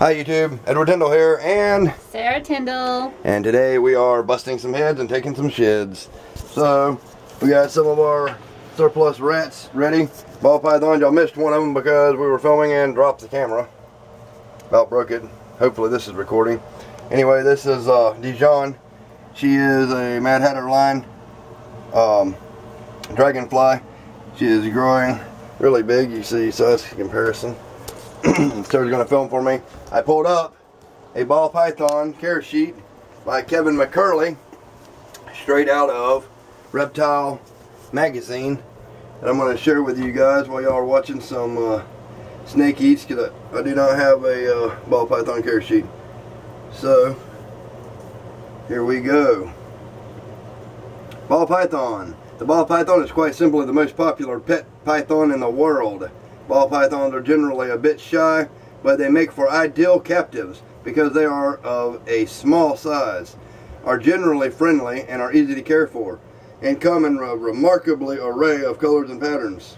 Hi YouTube, Edward Tyndall here, and Sarah Tyndall. And today we are busting some heads and taking some shids. So, we got some of our surplus rats ready. Ball pythons, y'all missed one of them because we were filming and dropped the camera. About broke it. Hopefully this is recording. Anyway, this is Dijon. She is a Mad Hatter line dragonfly. She is growing really big. You see size comparison. Sarah's going to film for me. I pulled up a ball python care sheet by Kevin McCurley, straight out of Reptile magazine, and I'm going to share with you guys while y'all are watching some snake eats, because I do not have a ball python care sheet. So here we go. Ball python. The ball python is quite simply the most popular pet python in the world. Ball pythons are generally a bit shy, but they make for ideal captives because they are of a small size, are generally friendly, and are easy to care for, and come in a remarkably array of colors and patterns.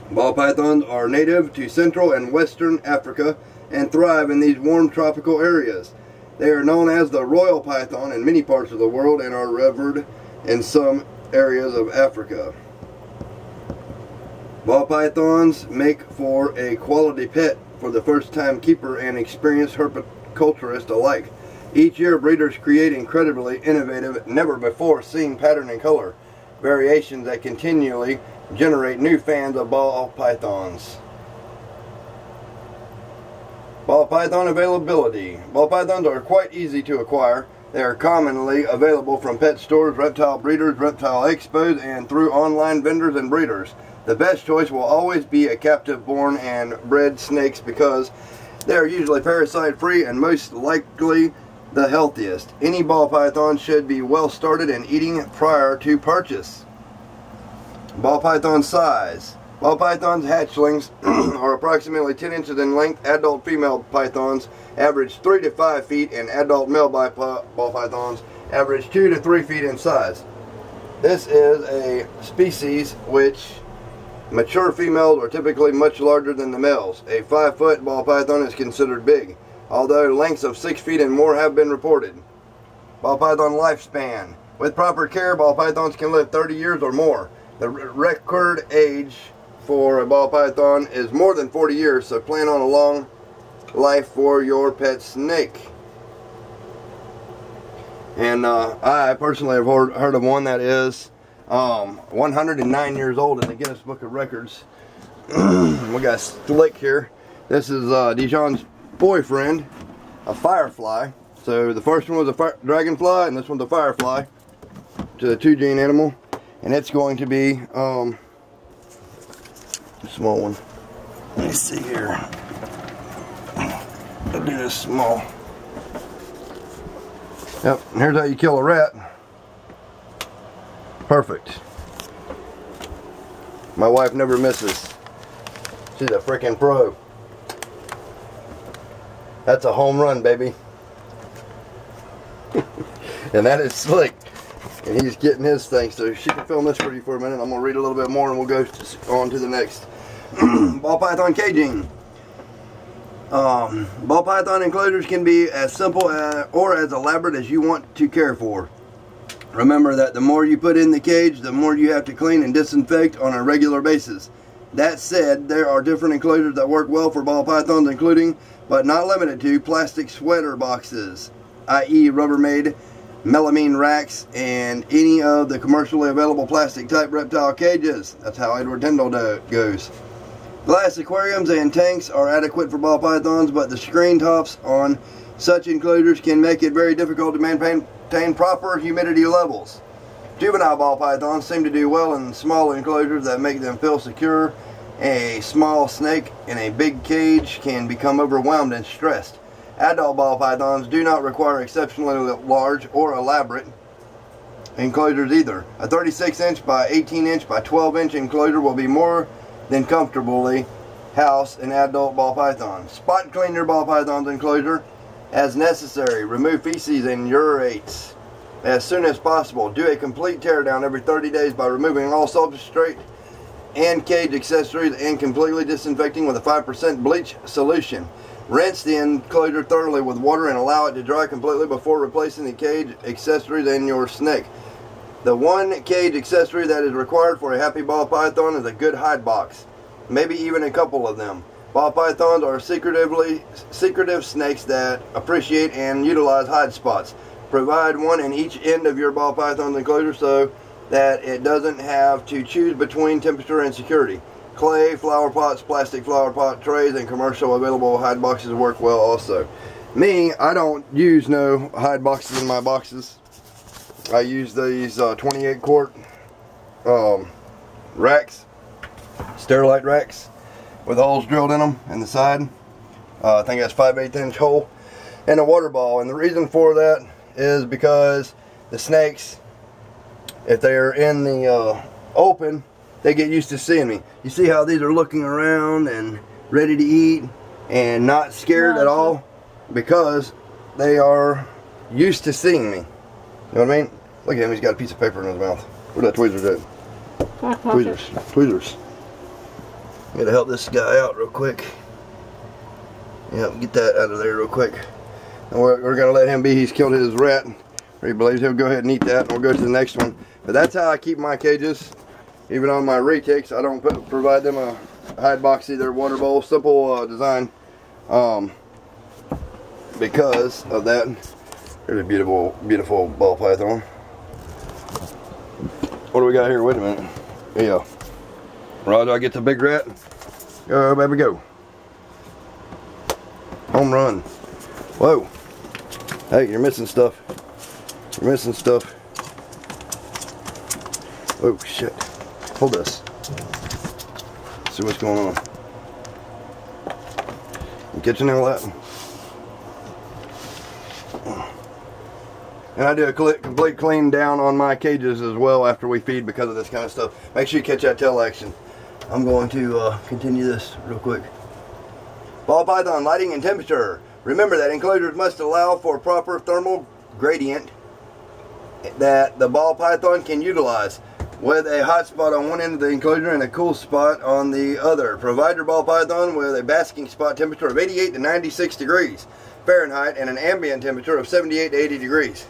Ball pythons are native to Central and Western Africa and thrive in these warm tropical areas. They are known as the royal python in many parts of the world and are revered in some areas of Africa. Ball pythons make for a quality pet for the first-time keeper and experienced herpetoculturist alike. Each year, breeders create incredibly innovative, never-before-seen pattern and color variations that continually generate new fans of ball pythons. Ball python availability. Ball pythons are quite easy to acquire. They are commonly available from pet stores, reptile breeders, reptile expos, and through online vendors and breeders. The best choice will always be a captive-born and bred snakes because they are usually parasite-free and most likely the healthiest. Any ball python should be well started in eating prior to purchase. Ball python size. Ball pythons hatchlings are approximately 10 inches in length. Adult female pythons average 3 to 5 feet, and adult male ball pythons average 2 to 3 feet in size. This is a species which mature females are typically much larger than the males. A 5-foot ball python is considered big, although lengths of 6 feet and more have been reported. Ball python lifespan. With proper care, ball pythons can live 30 years or more. The record age for a ball python is more than 40 years, so plan on a long life for your pet snake. And I personally have heard of one that is 109 years old in the Guinness Book of Records. We got Slick here. This is Dijon's boyfriend, a firefly. So the first one was a dragonfly, and this one's a firefly. It's a 2-gene animal, and it's going to be a small one. Let me see here. I'll do this small. Yep, and here's how you kill a rat. Perfect. My wife never misses. She's a freaking pro. That's a home run, baby. And that is Slick. And he's getting his thing. So she can film this for you for a minute. I'm going to read a little bit more and we'll go on to the next. Ball python caging. Ball python enclosures can be as simple or as elaborate as you want to care for. Remember that the more you put in the cage, the more you have to clean and disinfect on a regular basis. That said, there are different enclosures that work well for ball pythons, including, but not limited to, plastic sweater boxes, i.e. Rubbermaid, melamine racks, and any of the commercially available plastic type reptile cages. That's how Edward Tyndall goes. Glass aquariums and tanks are adequate for ball pythons, but the screen tops on such enclosures can make it very difficult to maintain proper humidity levels. Juvenile ball pythons seem to do well in small enclosures that make them feel secure. A small snake in a big cage can become overwhelmed and stressed. Adult ball pythons do not require exceptionally large or elaborate enclosures either. A 36-inch by 18-inch by 12-inch enclosure will be more than comfortably house an adult ball python. Spot clean your ball python's enclosure as necessary. Remove feces and urates as soon as possible. Do a complete teardown every 30 days by removing all substrate and cage accessories and completely disinfecting with a 5% bleach solution. Rinse the enclosure thoroughly with water and allow it to dry completely before replacing the cage accessories and your snake. The one cage accessory that is required for a happy ball python is a good hide box, maybe even a couple of them. Ball pythons are secretive snakes that appreciate and utilize hide spots. Provide one in each end of your ball python's enclosure so that it doesn't have to choose between temperature and security. Clay, flower pots, plastic flower pot trays, and commercial available hide boxes work well also. Me, I don't use no hide boxes in my boxes. I use these 28 quart racks, Sterilite racks with holes drilled in them in the side. I think that's 5/8 inch hole, and a water ball. And the reason for that is because the snakes, if they're in the open, they get used to seeing me. You see how these are looking around and ready to eat and not scared at all, because they are used to seeing me. You know what I mean? Look at him, he's got a piece of paper in his mouth. Where'd that tweezers at? Tweezers. Gotta help this guy out real quick. Yep, get that out of there real quick. And we're gonna let him be. He's killed his rat. He believes he'll go ahead and eat that, and we'll go to the next one. But that's how I keep my cages. Even on my retics, I don't provide them a hide box either, water bowl, simple design. Because of that. Here's a beautiful, beautiful ball python. What do we got here? Wait a minute. Yeah. Roger, get the big rat. Go, baby, go. Home run. Whoa. Hey, you're missing stuff. You're missing stuff. Oh, shit. Hold this. See what's going on. You catching all that? And I do a complete clean down on my cages as well after we feed because of this kind of stuff. Make sure you catch that tail action. I'm going to continue this real quick. Ball python lighting and temperature. Remember that enclosures must allow for proper thermal gradient that the ball python can utilize, with a hot spot on one end of the enclosure and a cool spot on the other. Provide your ball python with a basking spot temperature of 88 to 96 degrees Fahrenheit and an ambient temperature of 78 to 80 degrees.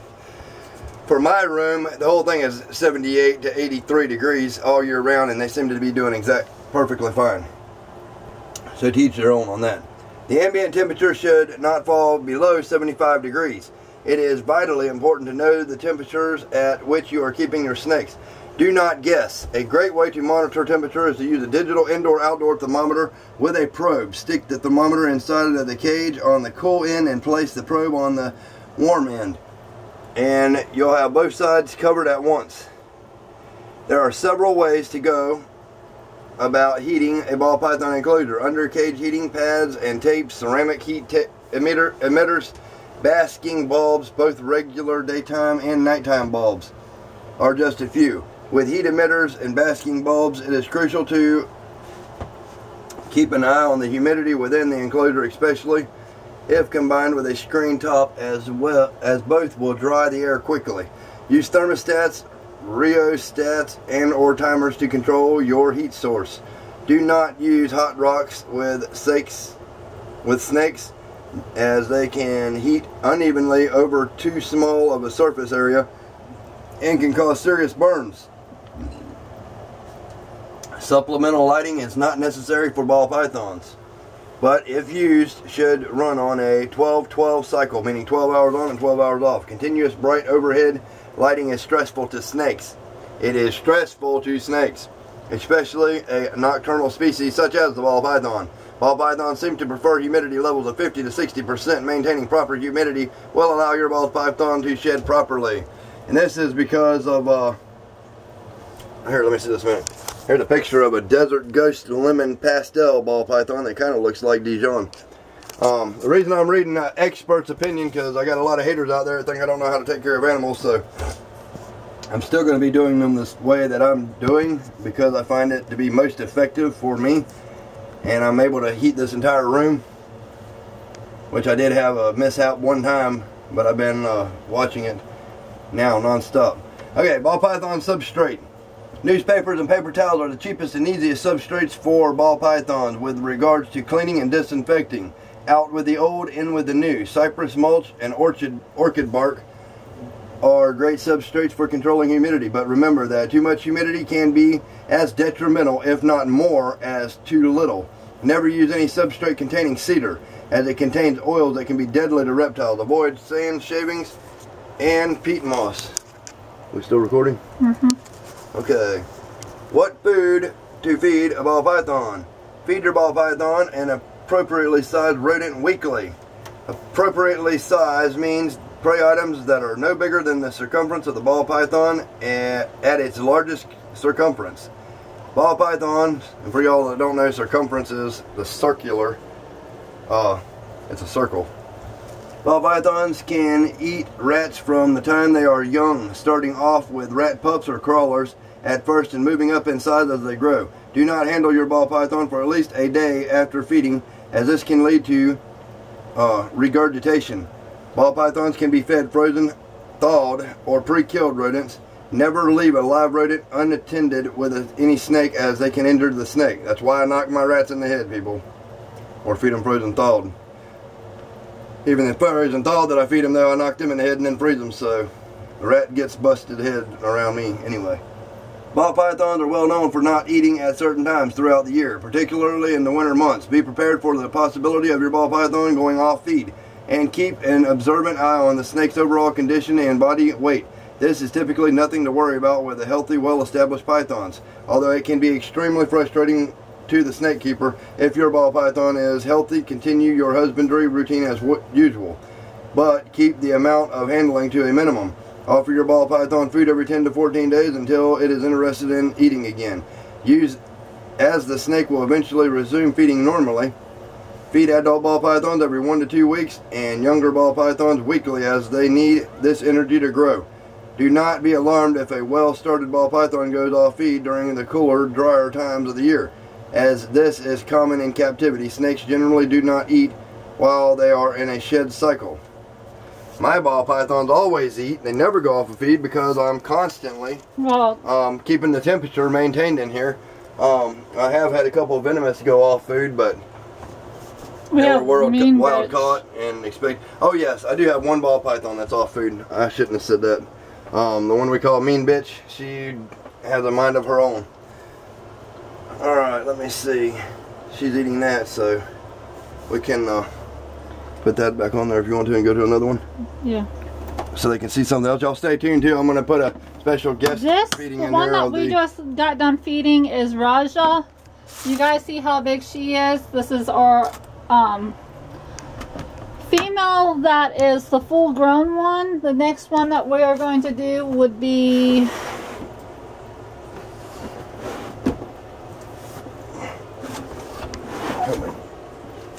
For my room, the whole thing is 78 to 83 degrees all year round, and they seem to be doing perfectly fine. So to each their own on that. The ambient temperature should not fall below 75 degrees. It is vitally important to know the temperatures at which you are keeping your snakes. Do not guess. A great way to monitor temperature is to use a digital indoor-outdoor thermometer with a probe. Stick the thermometer inside of the cage on the cool end and place the probe on the warm end, and you'll have both sides covered at once. There are several ways to go about heating a ball python enclosure: under cage heating pads and tapes, ceramic heat emitters, basking bulbs, both regular daytime and nighttime bulbs are just a few. With heat emitters and basking bulbs, it is crucial to keep an eye on the humidity within the enclosure, especially if combined with a screen top, as well as both will dry the air quickly. Use thermostats, rheostats, and or timers to control your heat source. Do not use hot rocks with snakes, as they can heat unevenly over too small of a surface area and can cause serious burns. Supplemental lighting is not necessary for ball pythons, but if used, should run on a 12-12 cycle, meaning 12 hours on and 12 hours off. Continuous bright overhead lighting is stressful to snakes. It is stressful to snakes, especially a nocturnal species such as the ball python. Ball pythons seem to prefer humidity levels of 50 to 60%. Maintaining proper humidity will allow your ball python to shed properly. And this is because of, here, let me see this a minute. Here's a picture of a Desert Ghost Lemon Pastel ball python that kind of looks like Dijon. The reason I'm reading an expert's opinion, because I got a lot of haters out there that think I don't know how to take care of animals, so I'm still going to be doing them this way that I'm doing, because I find it to be most effective for me, and I'm able to heat this entire room, which I did have a mishap one time, but I've been watching it now non-stop. Okay, ball python substrate. Newspapers and paper towels are the cheapest and easiest substrates for ball pythons with regards to cleaning and disinfecting. Out with the old, in with the new. Cypress mulch and orchid bark are great substrates for controlling humidity, but remember that too much humidity can be as detrimental, if not more, as too little. Never use any substrate containing cedar, as it contains oils that can be deadly to reptiles. Avoid sand, shavings, and peat moss. We still recording? Mm-hmm. Okay. What food to feed a ball python? Feed your ball python an appropriately sized rodent weekly. Appropriately sized means prey items that are no bigger than the circumference of the ball python at its largest circumference. Ball pythons, and for y'all that don't know, circumference is the circular, it's a circle. Ball pythons can eat rats from the time they are young, starting off with rat pups or crawlers at first and moving up in size as they grow. Do not handle your ball python for at least a day after feeding, as this can lead to regurgitation. Ball pythons can be fed frozen, thawed, or pre-killed rodents. Never leave a live rodent unattended with any snake, as they can injure the snake. That's why I knock my rats in the head, people. Or feed them frozen thawed. Even if frozen thawed that I feed them, though, I knock them in the head and then freeze them, so the rat gets busted head around me anyway. Ball pythons are well known for not eating at certain times throughout the year, particularly in the winter months. Be prepared for the possibility of your ball python going off feed, and keep an observant eye on the snake's overall condition and body weight. This is typically nothing to worry about with the healthy, well-established pythons, although it can be extremely frustrating to the snake keeper. If your ball python is healthy, continue your husbandry routine as usual, but keep the amount of handling to a minimum. Offer your ball python food every 10 to 14 days until it is interested in eating again. Use as the snake will eventually resume feeding normally. Feed adult ball pythons every 1 to 2 weeks and younger ball pythons weekly, as they need this energy to grow. Do not be alarmed if a well-started ball python goes off feed during the cooler, drier times of the year, as this is common in captivity. Snakes generally do not eat while they are in a shed cycle. My ball pythons always eat. They never go off of feed because I'm constantly keeping the temperature maintained in here. I have had a couple of venomous go off food, but they were wild caught and expect. Oh yes, I do have one ball python that's off food. I shouldn't have said that. The one we call Mean Bitch, she has a mind of her own. Alright, let me see. She's eating that, so we can put that back on there if you want to and go to another one. Yeah. So they can see something else. Y'all stay tuned too. I'm going to put a special guest feeding in there. The one that we just got done feeding is Raja. You guys see how big she is? This is our female that is the full grown one. The next one that we are going to do would be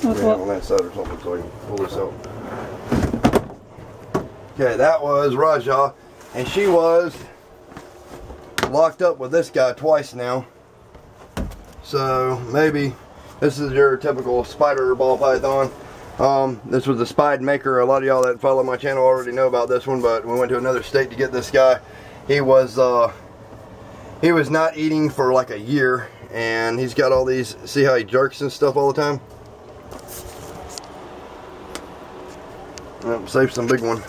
on that side or something so I can pull this out. Okay, that was Raja, and she was locked up with this guy twice now. So maybe this is your typical spider ball python. This was a Spide Maker. A lot of y'all that follow my channel already know about this one, but we went to another state to get this guy. He was not eating for like a year, and he's got all these, see how he jerks and stuff all the time? Save some big one.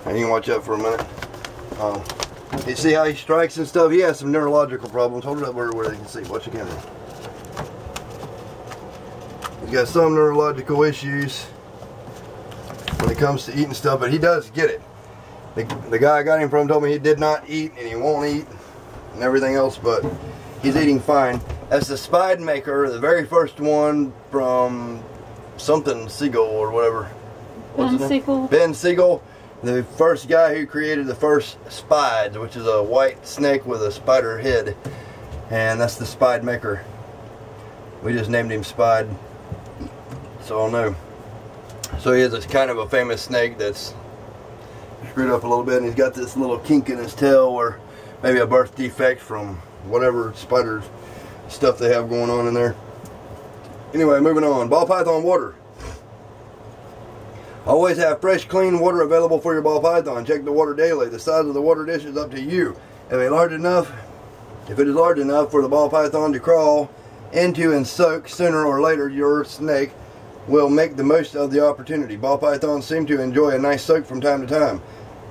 And you can watch that for a minute. You see how he strikes and stuff? He has some neurological problems. Hold it up where they can see. Watch the camera. He's got some neurological issues when it comes to eating stuff, but he does get it. The guy I got him from told me he did not eat and he won't eat and everything else, but he's eating fine. That's the Spide Maker, the very first one from something Siegel or whatever. Ben Siegel. Ben Siegel, the first guy who created the first Spides, which is a white snake with a spider head, and that's the Spide Maker. We just named him Spide, so I'll know. So he is a kind of a famous snake that's screwed up a little bit, and he's got this little kink in his tail, or maybe a birth defect from whatever spider stuff they have going on in there. Anyway, moving on. Ball python water. Always have fresh, clean water available for your ball python. Check the water daily. The size of the water dish is up to you. If it is large enough for the ball python to crawl into and soak, sooner or later your snake will make the most of the opportunity. Ball pythons seem to enjoy a nice soak from time to time.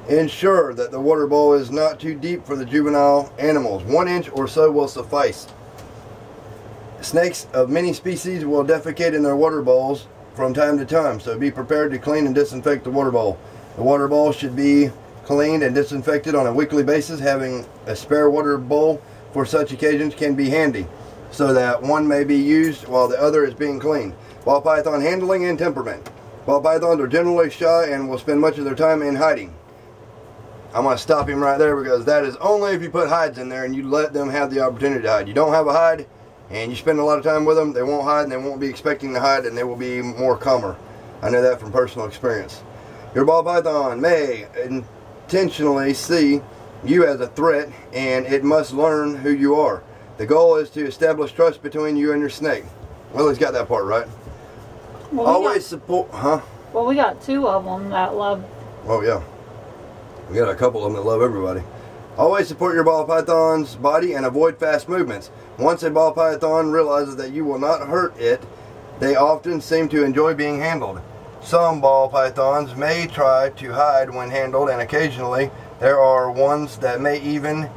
Ensure that the water bowl is not too deep for the juvenile animals. 1 inch or so will suffice. Snakes of many species will defecate in their water bowls from time to time, so be prepared to clean and disinfect the water bowl. The water bowl should be cleaned and disinfected on a weekly basis. Having a spare water bowl for such occasions can be handy, so that one may be used while the other is being cleaned. Ball python handling and temperament. Ball pythons are generally shy and will spend much of their time in hiding. I'm going to stop him right there, because that is only if you put hides in there and you let them have the opportunity to hide. You don't have a hide and you spend a lot of time with them, they won't hide, and they won't be expecting to hide, and they will be more calmer. I know that from personal experience. Your ball python may intentionally see you as a threat, and it must learn who you are. The goal is to establish trust between you and your snake. Well, he's got that part right. Well, always support, huh? Well, we got 2 of them that love. Oh yeah. We got a couple of them that love everybody. Always support your ball python's body and avoid fast movements. Once a ball python realizes that you will not hurt it, they often seem to enjoy being handled. Some ball pythons may try to hide when handled, and occasionally there are ones that may even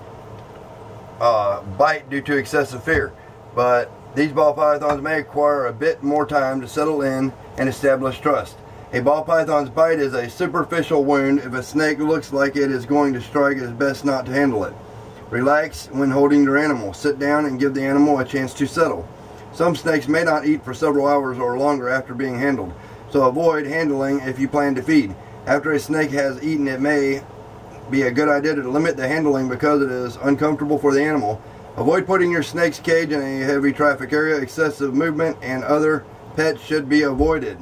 bite due to excessive fear. But these ball pythons may require a bit more time to settle in and establish trust. A ball python's bite is a superficial wound. If a snake looks like it is going to strike, it is best not to handle it. Relax when holding your animal. Sit down and give the animal a chance to settle. Some snakes may not eat for several hours or longer after being handled, so avoid handling if you plan to feed. After a snake has eaten, it may be a good idea to limit the handling because it is uncomfortable for the animal. Avoid putting your snake's cage in a heavy traffic area. Excessive movement and other pets should be avoided.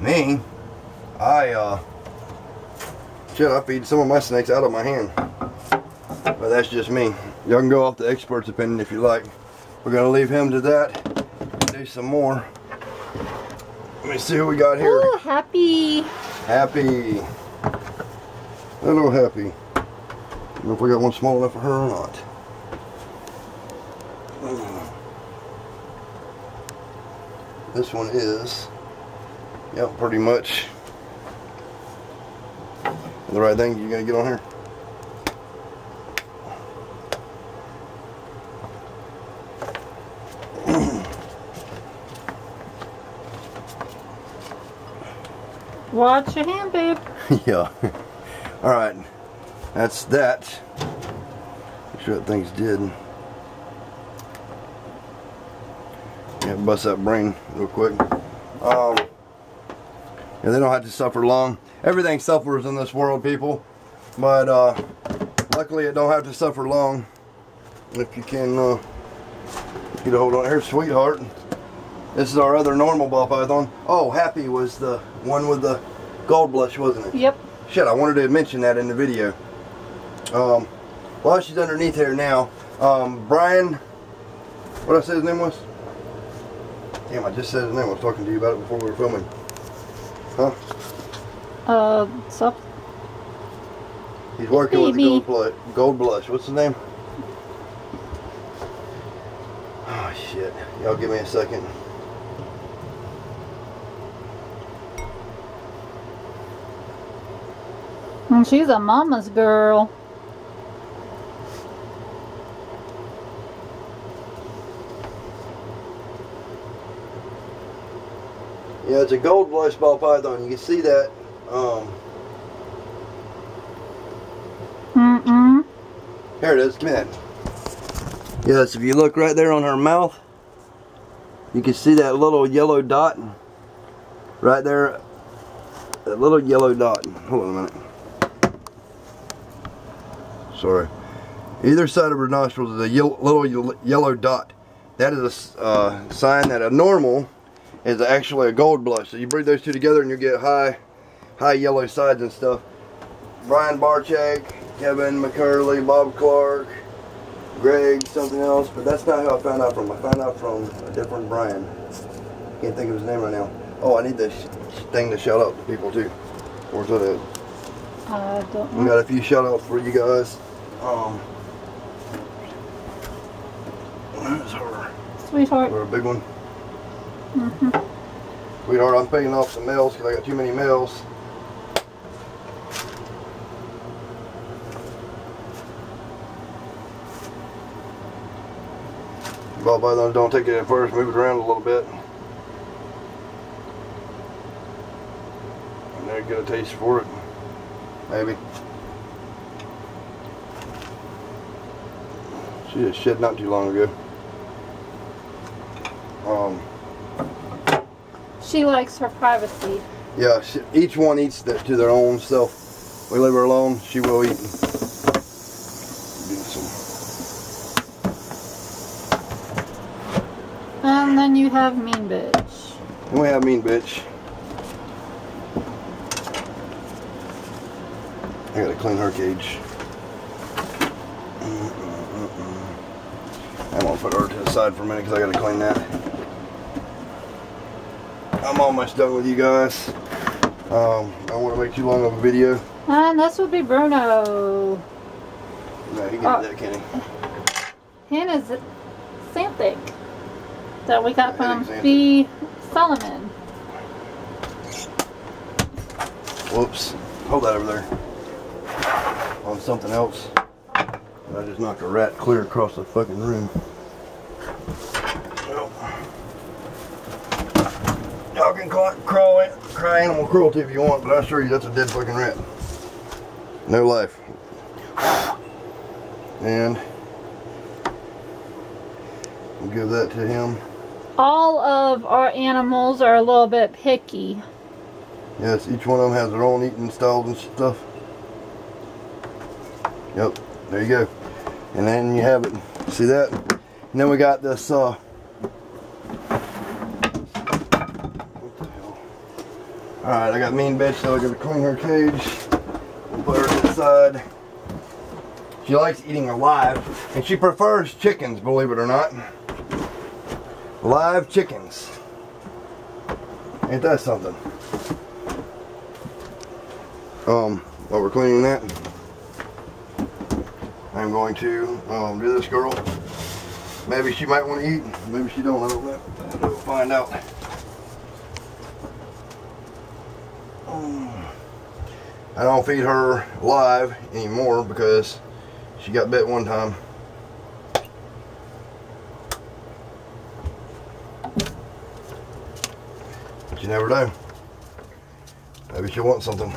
Me, I feed some of my snakes out of my hand. But that's just me. Y'all can go off the expert's opinion if you like. We're going to leave him to that. Do some more. Let me see who we got here. Oh, Happy. Happy. Hello, Happy. I don't know if we got one small enough for her or not. This one is, yep, pretty much the right thing. You gonna get on here? Watch your hand, babe. Yeah. Alright. That's that. Make sure that thing's dead. Yeah, bust that brain real quick. Yeah, they don't have to suffer long. Everything suffers in this world, people. But luckily it don't have to suffer long. If you can get a hold on here, sweetheart. This is our other normal ball python. Oh, Happy was the one with the gold blush, wasn't it? Yep. Shit, I wanted to mention that in the video. Well, she's underneath here now. Brian, what did I say his name was? Damn, I just said his name. I was talking to you about it before we were filming. Huh? He's working with the gold blush. What's his name? Oh, shit. Y'all give me a second. And she's a mama's girl. Yeah, it's a gold blush ball python. You can see that. Here it is. Come here. Yes, if you look right there on her mouth, you can see that little yellow dot. Right there. That little yellow dot. Hold on a minute. Sorry. Either side of her nostrils is a little yellow dot. That is a sign that a normal is actually a gold blush. So you breed those two together and you get high yellow sides and stuff. Brian Barchak, Kevin McCurley, Bob Clark, Greg, something else, but that's not who I found out from. I found out from a different Brian. Can't think of his name right now. Oh, I need this thing to shout out to people too. Where's that at? I don't know. We got a few shout outs for you guys. That's her. Sweetheart. Or a big one. Sweetheart, I'm paying off some mails because I got too many mails. Bought by those, don't take it at first, move it around a little bit. And then get a taste for it. Maybe. She just shed not too long ago. She likes her privacy. Yeah, each one eats to their own self. We leave her alone, she will eat. And then you have Mean Bitch. And we have Mean Bitch. I gotta clean her cage. I'm gonna put her to the side for a minute because I gotta clean that. I'm almost done with you guys. I don't want to make too long of a video. And this would be Bruno. No, he can do that, can he? Him is Xanthic that we got from B. Solomon. Whoops. Hold that over there. On something else. I just knocked a rat clear across the fucking room. Y'all can cry animal cruelty if you want, but I assure you that's a dead fucking rat. No life. And we'll give that to him. All of our animals are a little bit picky. Yes, each one of them has their own eating styles and stuff. Yep, there you go. And then you have it. See that? And then we got this, what the hell? Alright, I got Mean Bitch, so I'm going to clean her cage. We'll put her to the side. She likes eating alive, and she prefers chickens, believe it or not. Live chickens. Ain't that something? While we're cleaning that, I'm going to do this girl. Maybe she might want to eat, maybe she don't. I don't know. We'll find out. I don't feed her live anymore because she got bit one time. But you never know. Maybe she'll want something.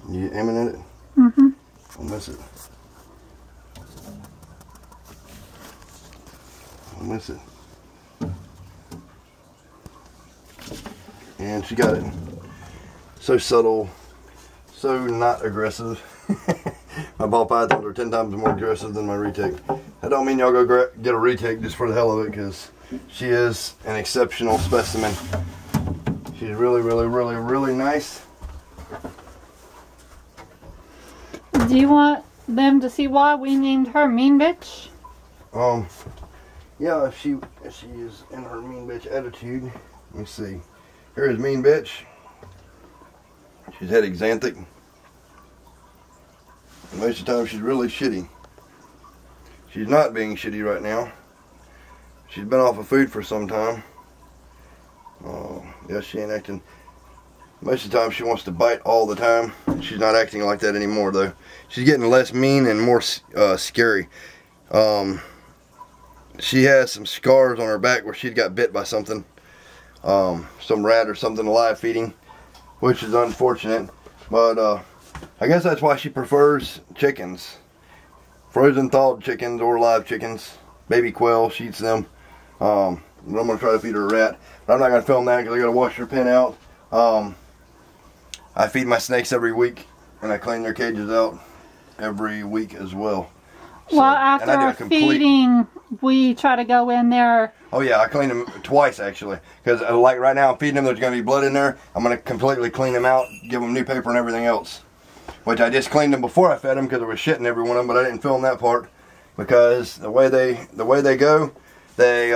You aiming at it? Mm-hmm. I'll miss it. I'll miss it. And she got it. So subtle. So not aggressive. My ball pythons are 10 times more aggressive than my retake. I don't mean y'all go get a retake just for the hell of it, because she is an exceptional specimen. She's really, really, really, really nice. Do you want them to see why we named her Mean Bitch? Yeah, if she is in her Mean Bitch attitude. Let me see. Here is Mean Bitch. She's had Xanthic. Most of the time she's really shitty. She's not being shitty right now. She's been off of food for some time. Yeah, she ain't acting. Most of the time she wants to bite all the time. She's not acting like that anymore though. She's getting less mean and more scary. She has some scars on her back where she got bit by something. Some rat or something alive feeding, which is unfortunate. But I guess that's why she prefers chickens. Frozen thawed chickens or live chickens. Baby quail, she eats them. I'm going to try to feed her a rat. But I'm not going to film that because I got to wash her pen out. I feed my snakes every week, and I clean their cages out every week as well. So, well, after feeding, we try to go in there. Oh yeah, I clean them twice actually. Because like right now I'm feeding them, there's going to be blood in there. I'm going to completely clean them out, give them new paper and everything else. which I just cleaned them before I fed them because there was shit in every one of them, but I didn't film that part because the way they go, they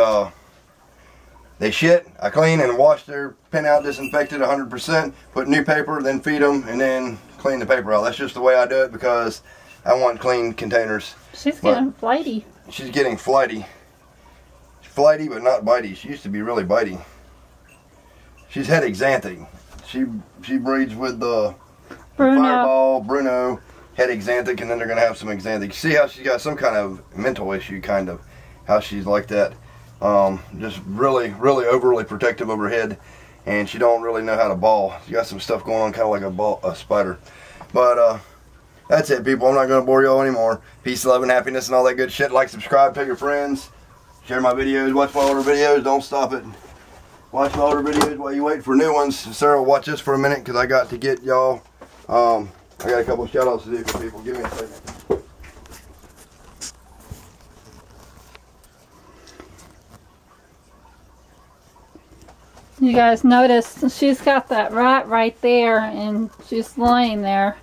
shit, I clean and wash their pen out, disinfected 100%, put new paper, then feed them, and then clean the paper out. That's just the way I do it because I want clean containers. She's getting flighty. She's getting flighty. Flighty, but not bitey. She used to be really bitey. She's had xanthic. She breeds with the Fireball, Bruno, head xanthic, and then they're going to have some xanthic. See how she's got some kind of mental issue, kind of, how she's like that. Just really overly protective of her head, and she don't really know how to ball. She got some stuff going on, kind of like a spider. But that's it, people. I'm not going to bore y'all anymore. Peace, love, and happiness, and all that good shit. Like, subscribe, tell your friends, share my videos, watch my older videos. Don't stop it. Watch my older videos while you wait for new ones. Sarah, watch this for a minute because I got to get y'all. I got a couple of shout outs to do for people. Give me a second. You guys notice she's got that rat right there and she's laying there.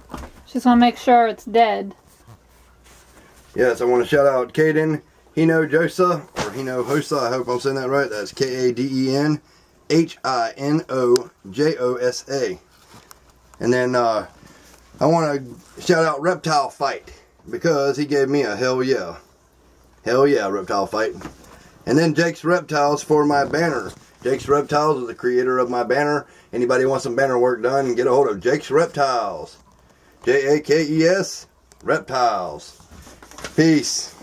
She's going to make sure it's dead. Yes, I want to shout out Caden Hinojosa, or Hinojosa, I hope I'm saying that right. That's K-A-D-E-N-H-I-N-O-J-O-S-A. And then I want to shout out Reptile Fight because he gave me a hell yeah. Hell yeah, Reptile Fight. And then Jake's Reptiles for my banner. Jake's Reptiles is the creator of my banner. Anybody wants some banner work done, get a hold of Jake's Reptiles. J-A-K-E-S Reptiles. Peace.